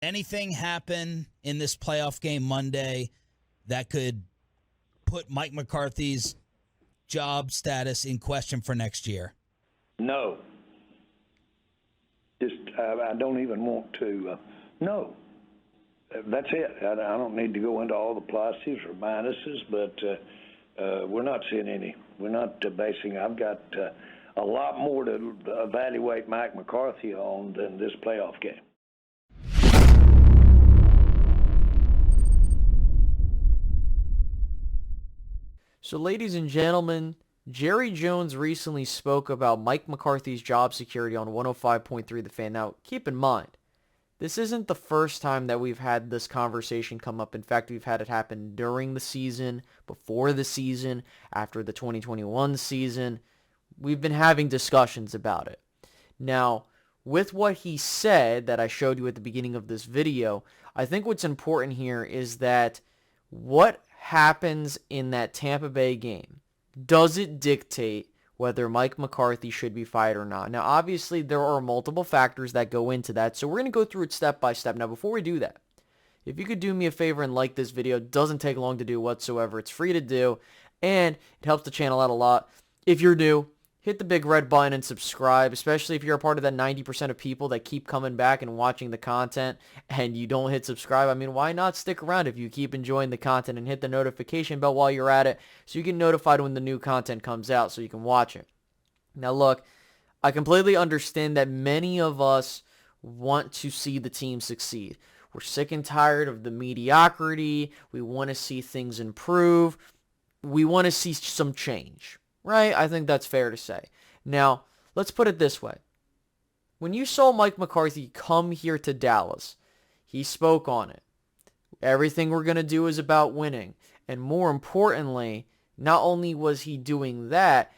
Anything happen in this playoff game Monday that could put Mike McCarthy's job status in question for next year? No. I don't even want to. No. That's it. I don't need to go into all the pluses or minuses, but we're not seeing any. We're not basing. I've got a lot more to evaluate Mike McCarthy on than this playoff game. So, ladies and gentlemen, Jerry Jones recently spoke about Mike McCarthy's job security on 105.3 The Fan. Now, keep in mind, this isn't the first time that we've had this conversation come up. In fact, we've had it happen during the season, before the season, after the 2021 season. We've been having discussions about it. Now, with what he said that I showed you at the beginning of this video, I think what's important here is that what happens in that Tampa Bay game, does it dictate whether Mike McCarthy should be fired or not? Now, obviously, there are multiple factors that go into that, so we're going to go through it step by step. Now, before we do that, if you could do me a favor and like this video, it doesn't take long to do whatsoever. It's free to do, and it helps the channel out a lot. If you're new, hit the big red button and subscribe, especially if you're a part of that 90% of people that keep coming back and watching the content and you don't hit subscribe. I mean, why not stick around if you keep enjoying the content and hit the notification bell while you're at it so you get notified when the new content comes out so you can watch it. Now, look, I completely understand that many of us want to see the team succeed. We're sick and tired of the mediocrity. We want to see things improve. We want to see some change. Right? I think that's fair to say. Now, let's put it this way. When you saw Mike McCarthy come here to Dallas, he spoke on it. Everything we're going to do is about winning. And more importantly, not only was he doing that,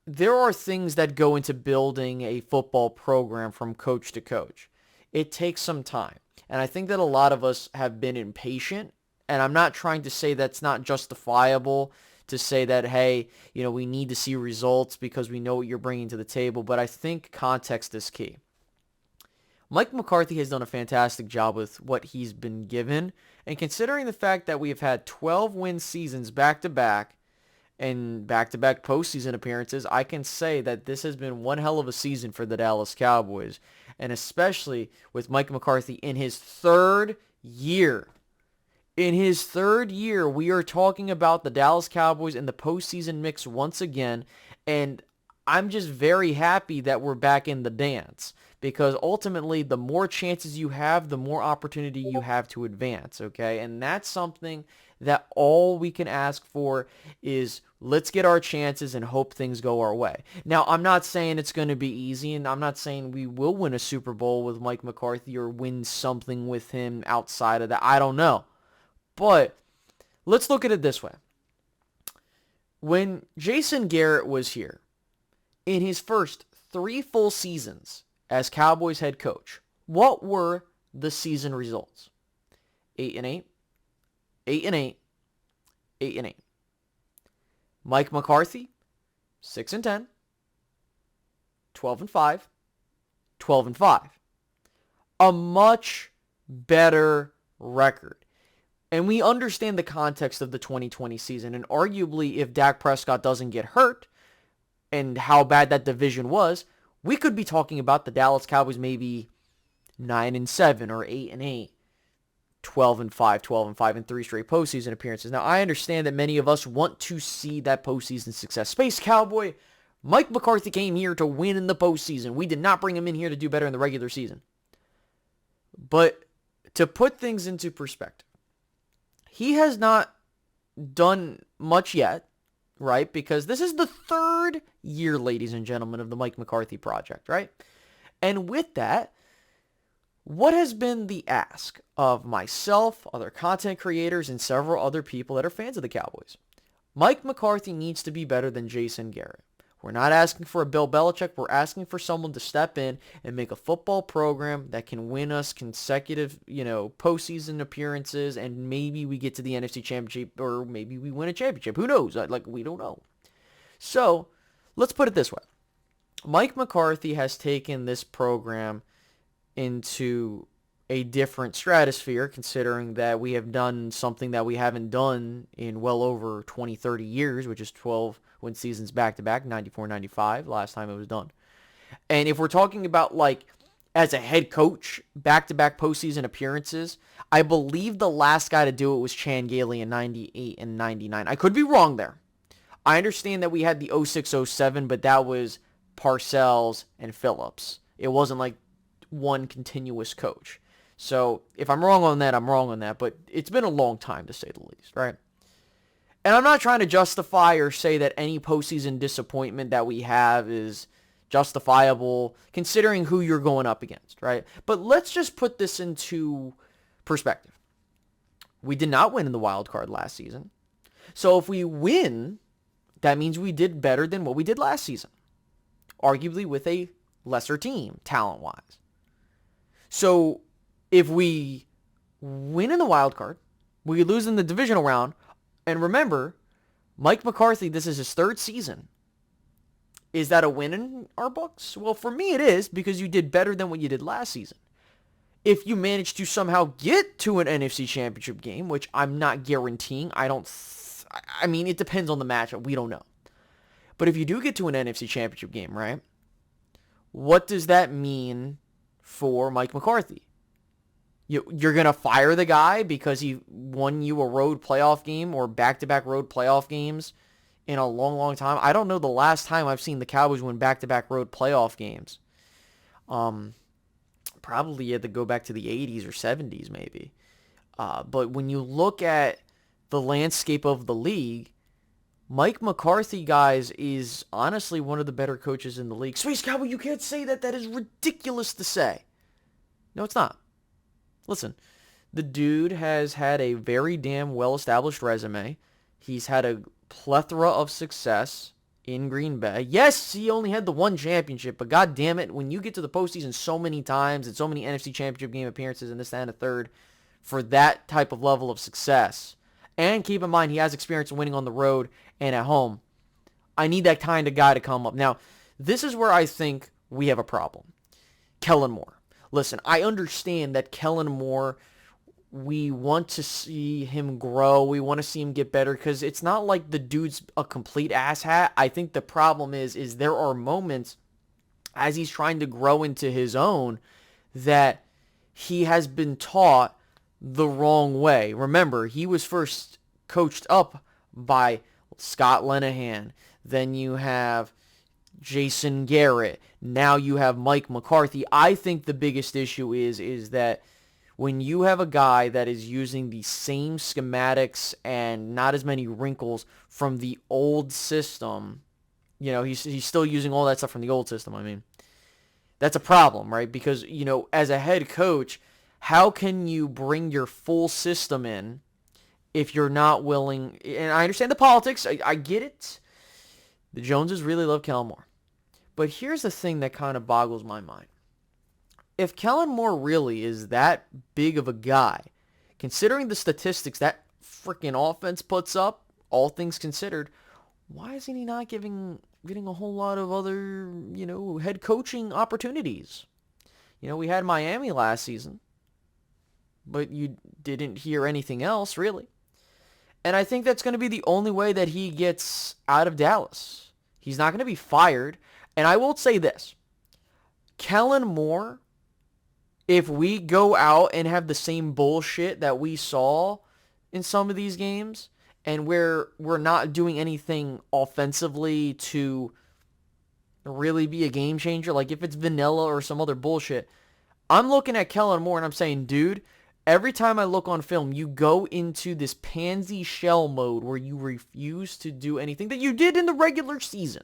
there are things that go into building a football program from coach to coach. It takes some time. And I think that a lot of us have been impatient. And I'm not trying to say that's not justifiable to say that, hey, we need to see results because we know what you're bringing to the table. But I think context is key. Mike McCarthy has done a fantastic job with what he's been given. And considering the fact that we have had 12-win seasons back-to-back and back-to-back postseason appearances, I can say that this has been one hell of a season for the Dallas Cowboys. And especially with Mike McCarthy in his third year. In his third year, we are talking about the Dallas Cowboys in the postseason mix once again, and I'm just very happy that we're back in the dance because ultimately the more chances you have, the more opportunity you have to advance, okay? And that's something that all we can ask for is let's get our chances and hope things go our way. Now, I'm not saying it's going to be easy, and I'm not saying we will win a Super Bowl with Mike McCarthy or win something with him outside of that. I don't know. But let's look at it this way. When Jason Garrett was here, in his first 3 full seasons as Cowboys head coach, what were the season results? 8-8, 8-8, 8-8. Mike McCarthy, 6-10, 12-5, 12-5. A much better record. And we understand the context of the 2020 season. And arguably, if Dak Prescott doesn't get hurt and how bad that division was, we could be talking about the Dallas Cowboys maybe 9-7 or 8-8, 12-5, 12-5 in 3 straight postseason appearances. Now, I understand that many of us want to see that postseason success. Space Cowboy, Mike McCarthy came here to win in the postseason. We did not bring him in here to do better in the regular season. But to put things into perspective, he has not done much yet, right? Because this is the 3rd year, ladies and gentlemen, of the Mike McCarthy project, right? And with that, what has been the ask of myself, other content creators, and several other people that are fans of the Cowboys? Mike McCarthy needs to be better than Jason Garrett. We're not asking for a Bill Belichick. We're asking for someone to step in and make a football program that can win us consecutive, postseason appearances, and maybe we get to the NFC Championship, or maybe we win a championship. Who knows? We don't know. So, let's put it this way. Mike McCarthy has taken this program into a different stratosphere, considering that we have done something that we haven't done in well over 20, 30 years, which is 12 win seasons back-to-back, 94, 95, last time it was done. And if we're talking about, like, as a head coach, back-to-back postseason appearances, I believe the last guy to do it was Chan Gailey in 98 and 99. I could be wrong there. I understand that we had the 06-07, but that was Parcells and Phillips. It wasn't like one continuous coach. So if I'm wrong on that, I'm wrong on that. But it's been a long time, to say the least, right? And I'm not trying to justify or say that any postseason disappointment that we have is justifiable, considering who you're going up against, right? But let's just put this into perspective. We did not win in the wild card last season. So if we win, that means we did better than what we did last season, arguably with a lesser team, talent-wise. So if we win in the wild card, we lose in the divisional round, and remember, Mike McCarthy, this is his third season. Is that a win in our books? Well, for me it is, because you did better than what you did last season. If you manage to somehow get to an NFC Championship game, which I'm not guaranteeing, I mean, it depends on the matchup. We don't know. But if you do get to an NFC Championship game, right, what does that mean for Mike McCarthy? You're going to fire the guy because he won you a road playoff game or back-to-back road playoff games in a long, long time? I don't know the last time I've seen the Cowboys win back-to-back road playoff games. Probably you had to go back to the 80s or 70s maybe. But when you look at the landscape of the league, Mike McCarthy, guys, is honestly one of the better coaches in the league. Space Cowboy, you can't say that. That is ridiculous to say. No, it's not. Listen, the dude has had a very damn well-established resume. He's had a plethora of success in Green Bay. Yes, he only had the one championship, but god damn it, when you get to the postseason so many times and so many NFC Championship game appearances and this, that, and a third for that type of level of success, and keep in mind he has experience winning on the road and at home, I need that kind of guy to come up. Now, this is where I think we have a problem. Kellen Moore. Listen, I understand that Kellen Moore, we want to see him grow. We want to see him get better because it's not like the dude's a complete asshat. I think the problem is there are moments as he's trying to grow into his own that he has been taught the wrong way. Remember, he was first coached up by Scott Linehan. Then you have Jason Garrett. Now you have Mike McCarthy. I think the biggest issue is that when you have a guy that is using the same schematics and not as many wrinkles from the old system, you know, he's still using all that stuff from the old system, I mean, that's a problem, right? Because, you know, as a head coach, how can you bring your full system in if you're not willing? And I understand the politics. I get it. The Joneses really love Kellen Moore. But here's the thing that kind of boggles my mind. If Kellen Moore really is that big of a guy, considering the statistics that freaking offense puts up, all things considered, why isn't he not getting a whole lot of other, you know, head coaching opportunities? You know, we had Miami last season, but you didn't hear anything else, really. And I think that's going to be the only way that he gets out of Dallas. He's not going to be fired. And I will say this. Kellen Moore, if we go out and have the same bullshit that we saw in some of these games, and we're not doing anything offensively to really be a game changer, like if it's vanilla or some other bullshit, I'm looking at Kellen Moore and I'm saying, dude, every time I look on film, you go into this pansy shell mode where you refuse to do anything that you did in the regular season.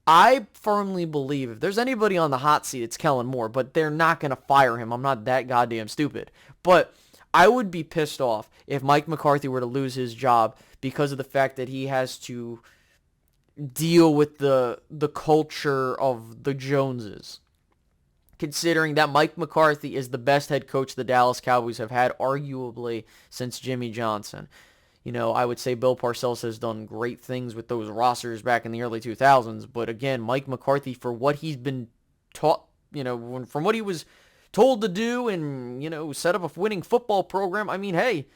I firmly believe if there's anybody on the hot seat, it's Kellen Moore, but they're not going to fire him. I'm not that goddamn stupid. But I would be pissed off if Mike McCarthy were to lose his job because of the fact that he has to deal with the culture of the Joneses. Considering that Mike McCarthy is the best head coach the Dallas Cowboys have had, arguably, since Jimmy Johnson. You know, I would say Bill Parcells has done great things with those rosters back in the early 2000s. But again, Mike McCarthy, for what he's been taught, you know, from what he was told to do and, set up a winning football program. I mean, hey,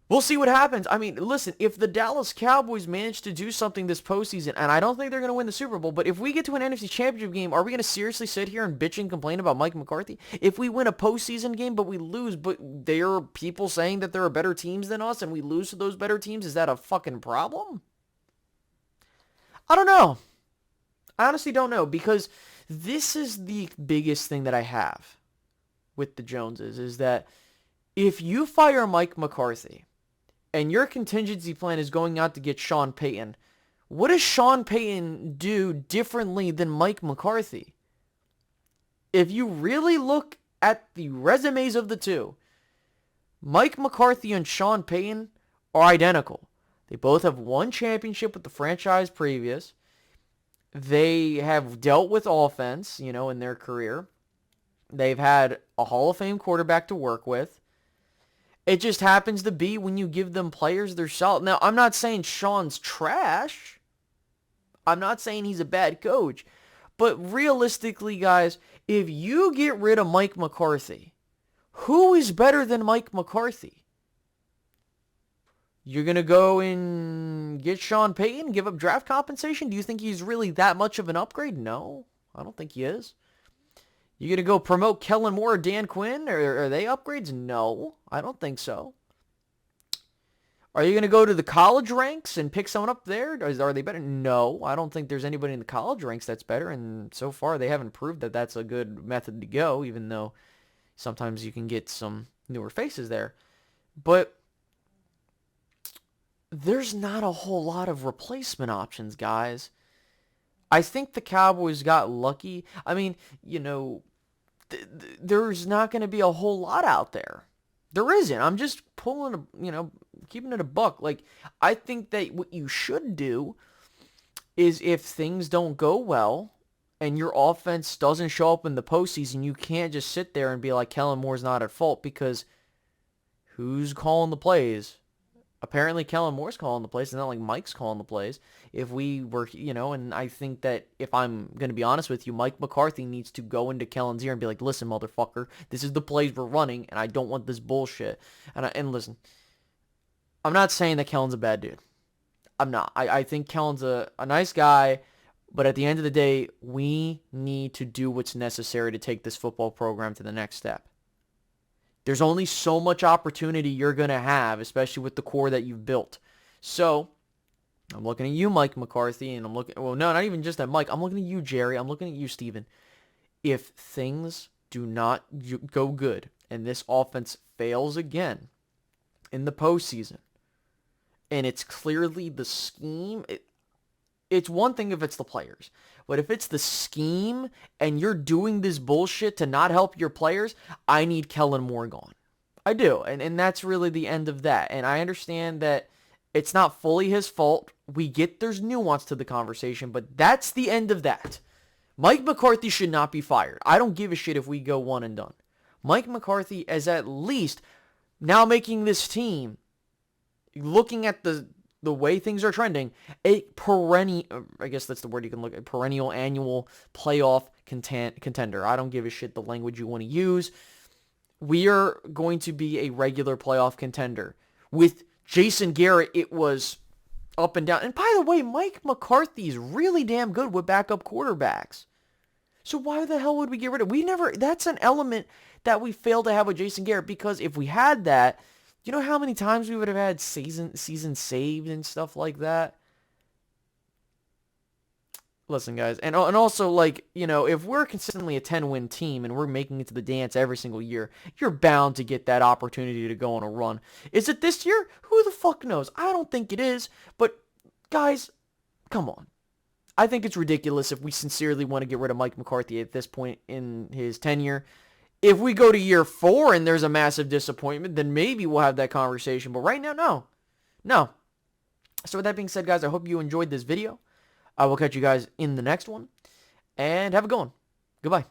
we'll see what happens. I mean, listen, if the Dallas Cowboys manage to do something this postseason, and I don't think they're going to win the Super Bowl, but if we get to an NFC Championship game, are we going to seriously sit here and bitch and complain about Mike McCarthy? If we win a postseason game, but we lose, but there are people saying that there are better teams than us, and we lose to those better teams, is that a fucking problem? I don't know. I honestly don't know, because this is the biggest thing that I have with the Joneses, is that if you fire Mike McCarthy and your contingency plan is going out to get Sean Payton, what does Sean Payton do differently than Mike McCarthy? If you really look at the resumes of the two, Mike McCarthy and Sean Payton are identical. They both have one championship with the franchise previous. They have dealt with offense, in their career. They've had a Hall of Fame quarterback to work with. It just happens to be when you give them players, they're solid. Now, I'm not saying Sean's trash. I'm not saying he's a bad coach. But realistically, guys, if you get rid of Mike McCarthy, who is better than Mike McCarthy? You're going to go and get Sean Payton, give up draft compensation? Do you think he's really that much of an upgrade? No, I don't think he is. You going to go promote Kellen Moore or Dan Quinn? Are they upgrades? No, I don't think so. Are you going to go to the college ranks and pick someone up there? Are they better? No, I don't think there's anybody in the college ranks that's better. And so far, they haven't proved that that's a good method to go, even though sometimes you can get some newer faces there. But there's not a whole lot of replacement options, guys. I think the Cowboys got lucky. I mean, there's not going to be a whole lot out there. There isn't. I'm just keeping it a buck. Like, I think that what you should do is, if things don't go well and your offense doesn't show up in the postseason, you can't just sit there and be like, Kellen Moore's not at fault, because who's calling the plays? Apparently, Kellen Moore's calling the plays. It's not like Mike's calling the plays. If we were, and I think that, if I'm going to be honest with you, Mike McCarthy needs to go into Kellen's ear and be like, listen, motherfucker, this is the plays we're running, and I don't want this bullshit. And listen, I'm not saying that Kellen's a bad dude. I'm not. I think Kellen's a nice guy, but at the end of the day, we need to do what's necessary to take this football program to the next step. There's only so much opportunity you're going to have, especially with the core that you've built. So, I'm looking at you, Mike McCarthy, and no, not even just at Mike. I'm looking at you, Jerry. I'm looking at you, Steven. If things do not go good and this offense fails again in the postseason, and it's clearly the scheme, it's one thing if it's the players. But if it's the scheme and you're doing this bullshit to not help your players, I need Kellen Moore gone. I do. And that's really the end of that. And I understand that it's not fully his fault. We get there's nuance to the conversation, but that's the end of that. Mike McCarthy should not be fired. I don't give a shit if we go one and done. Mike McCarthy is at least now making this team, looking at the way things are trending, a perennial, I guess that's the word you can look at, perennial annual playoff contender. I don't give a shit the language you want to use. We are going to be a regular playoff contender. With Jason Garrett, it was up and down. And by the way, Mike McCarthy is really damn good with backup quarterbacks. So why the hell would we get rid of? That's an element that we failed to have with Jason Garrett, because if we had that, you know how many times we would have had season saved and stuff like that? Listen, guys, and also, like, if we're consistently a 10-win team and we're making it to the dance every single year, you're bound to get that opportunity to go on a run. Is it this year? Who the fuck knows? I don't think it is, but guys, come on. I think it's ridiculous if we sincerely want to get rid of Mike McCarthy at this point in his tenure. If we go to year 4 and there's a massive disappointment, then maybe we'll have that conversation. But right now, no. So with that being said, guys, I hope you enjoyed this video. I will catch you guys in the next one. And have a good one. Goodbye.